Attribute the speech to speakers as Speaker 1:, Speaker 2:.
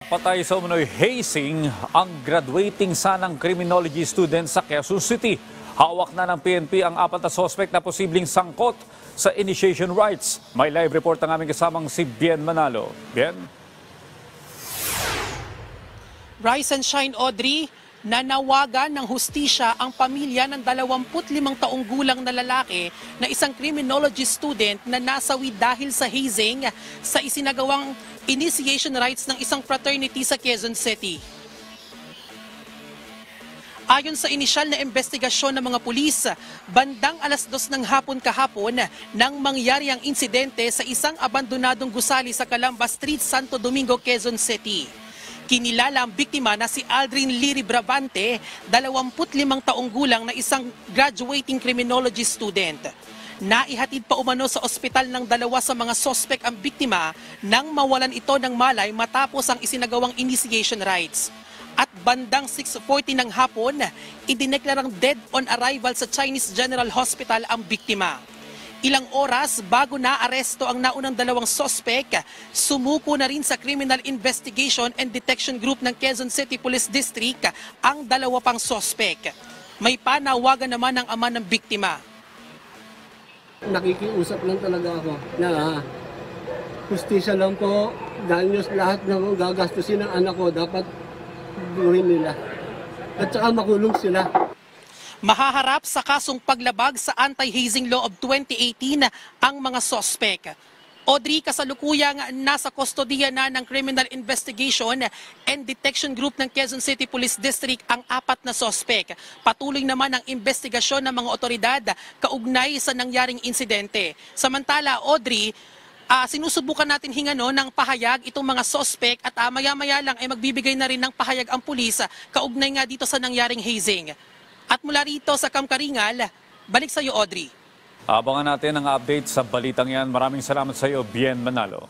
Speaker 1: Patay sa umano'y hazing ang graduating sanang criminology student sa Quezon City. Hawak na ng PNP ang 4 na suspect na posibleng sangkot sa initiation rites. May live report ang aming kasamang si Bien Manalo. Bien?
Speaker 2: Rise and shine, Audrey. Nanawagan ng hustisya ang pamilya ng 25 taong gulang na lalaki na isang criminology student na nasawi dahil sa hazing sa isinagawang initiation rites ng isang fraternity sa Quezon City. Ayon sa inisyal na investigasyon ng mga pulis, bandang 2:00 ng hapon kahapon nang mangyari ang insidente sa isang abandonadong gusali sa Calamba Street, Santo Domingo, Quezon City. Kinilala ang biktima na si Aldrin Liri Bravante, 25 taong gulang na isang graduating criminology student. Naihatid pa umano sa ospital ng 2 sa mga sospek ang biktima nang mawalan ito ng malay matapos ang isinagawang initiation rites. At bandang 6:40 ng hapon, idineklarang dead on arrival sa Chinese General Hospital ang biktima. Ilang oras bago naaresto ang naunang 2 sospek, sumuko na rin sa Criminal Investigation and Detection Group ng Quezon City Police District ang 2 pang sospek. May panawagan naman ng ama ng biktima.
Speaker 3: Nakikiusap lang talaga ako na hustisya lang po dahil lahat ng gagastusin ng anak ko dapat gawin nila. At saka makulong sila.
Speaker 2: Mahaharap sa kasong paglabag sa Anti-Hazing Law of 2018 ang mga sospek. Audrey, kasalukuyang nasa kustodiya na ng Criminal Investigation and Detection Group ng Quezon City Police District ang 4 na sospek. Patuloy naman ang investigasyon ng mga otoridad kaugnay sa nangyaring insidente. Samantala, Audrey, sinusubukan natin hingano ng pahayag itong mga sospek at maya-maya lang ay magbibigay na rin ng pahayag ang pulis kaugnay nga dito sa nangyaring hazing. At mula rito sa Kamkaringal, balik sa iyo, Audrey.
Speaker 1: Abangan natin ang update sa balitang yan. Maraming salamat sa iyo, Bien Manalo.